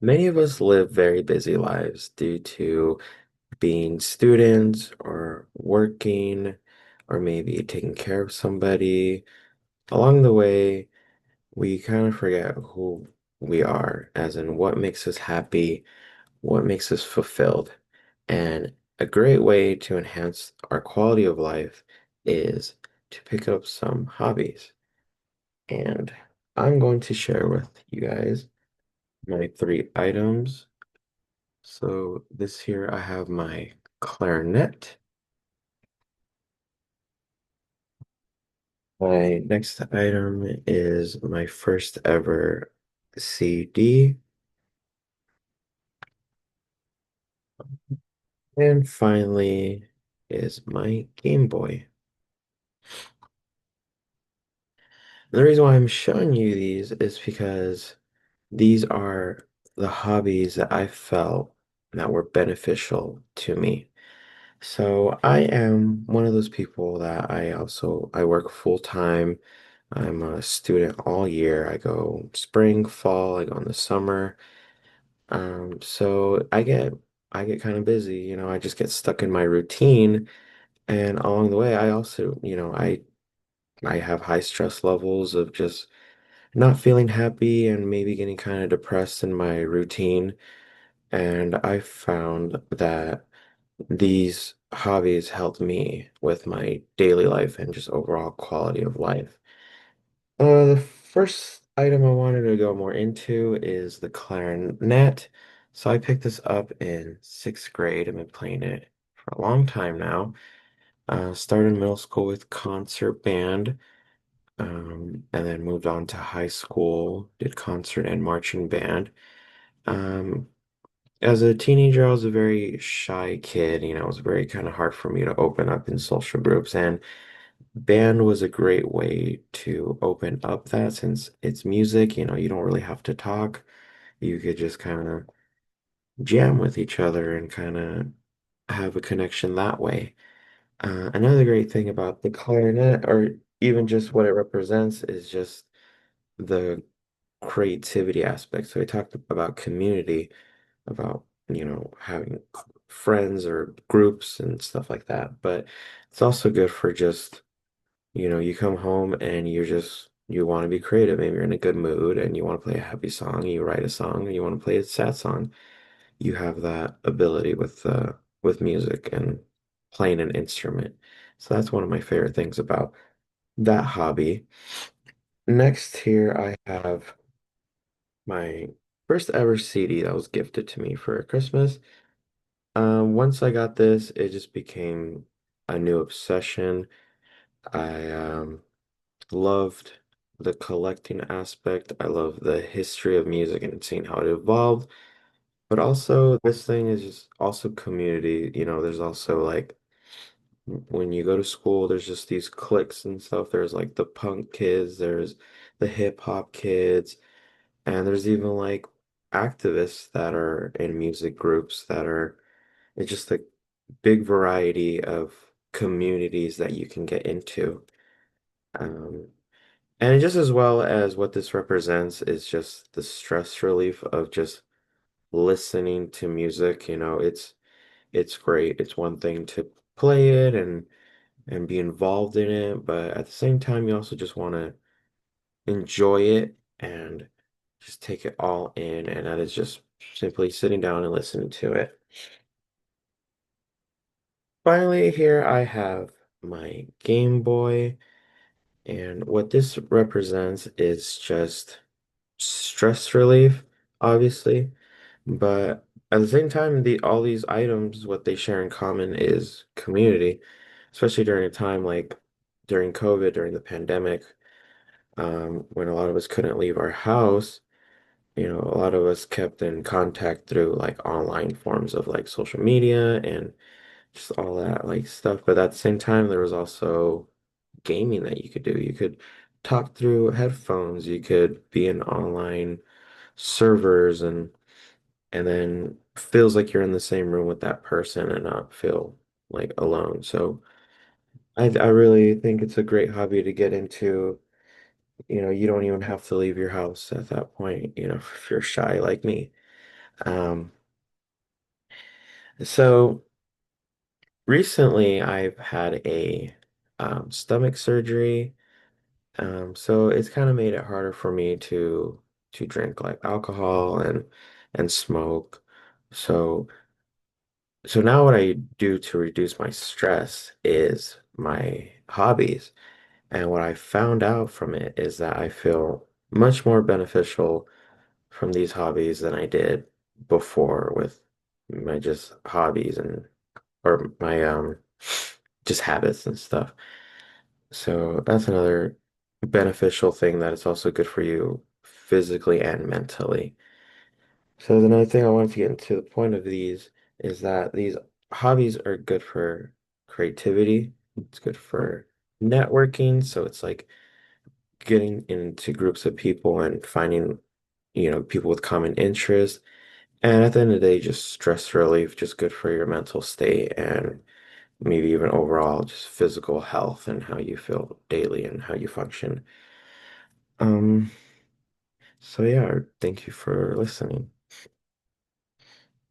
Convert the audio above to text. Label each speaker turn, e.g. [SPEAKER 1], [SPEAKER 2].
[SPEAKER 1] Many of us live very busy lives due to being students or working or maybe taking care of somebody. Along the way, we kind of forget who we are, as in what makes us happy, what makes us fulfilled. And a great way to enhance our quality of life is to pick up some hobbies. And I'm going to share with you guys my three items. So this here I have my clarinet. My next item is my first ever CD. And finally is my Game Boy. And the reason why I'm showing you these is because these are the hobbies that I felt that were beneficial to me. So I am one of those people that I work full time. I'm a student all year. I go spring, fall, I go in the summer. So I get kind of busy, I just get stuck in my routine. And along the way, I also, I have high stress levels of just not feeling happy and maybe getting kind of depressed in my routine. And I found that these hobbies helped me with my daily life and just overall quality of life. The first item I wanted to go more into is the clarinet. So I picked this up in sixth grade. I've been playing it for a long time now. Started middle school with concert band, and then moved on to high school, did concert and marching band. Um, as a teenager, I was a very shy kid. It was very kind of hard for me to open up in social groups, and band was a great way to open up that since it's music, you don't really have to talk. You could just kind of jam with each other and kind of have a connection that way. Another great thing about the clarinet, or even just what it represents, is just the creativity aspect. So we talked about community, about, having friends or groups and stuff like that. But it's also good for just, you come home and you want to be creative. Maybe you're in a good mood and you want to play a happy song, you write a song, or you want to play a sad song. You have that ability with music and playing an instrument. So that's one of my favorite things about that hobby. Next here I have my first ever CD that was gifted to me for Christmas. Once I got this, it just became a new obsession. I loved the collecting aspect. I love the history of music and seeing how it evolved. But also, this thing is just also community. There's also like when you go to school, there's just these cliques and stuff. There's like the punk kids, there's the hip hop kids, and there's even like activists that are in music groups that are, it's just a big variety of communities that you can get into. Um, and just as well as what this represents is just the stress relief of just listening to music. It's great. It's one thing to play it and be involved in it, but at the same time, you also just want to enjoy it and just take it all in, and that is just simply sitting down and listening to it. Finally, here I have my Game Boy, and what this represents is just stress relief, obviously, but at the same time, all these items, what they share in common is community, especially during a time like during COVID, during the pandemic, when a lot of us couldn't leave our house. A lot of us kept in contact through like online forms of like social media and just all that like stuff. But at the same time, there was also gaming that you could do. You could talk through headphones, you could be in online servers and then feels like you're in the same room with that person and not feel like alone. So I really think it's a great hobby to get into. You don't even have to leave your house at that point, if you're shy like me. Um, so recently I've had a stomach surgery. So it's kind of made it harder for me to drink like alcohol and smoke. So so now what I do to reduce my stress is my hobbies. And what I found out from it is that I feel much more beneficial from these hobbies than I did before with my just hobbies and or my just habits and stuff. So that's another beneficial thing that it's also good for you physically and mentally. So another thing I wanted to get into the point of these is that these hobbies are good for creativity. It's good for networking. So it's like getting into groups of people and finding, people with common interests. And at the end of the day, just stress relief, just good for your mental state and maybe even overall just physical health and how you feel daily and how you function. Um, so yeah, thank you for listening.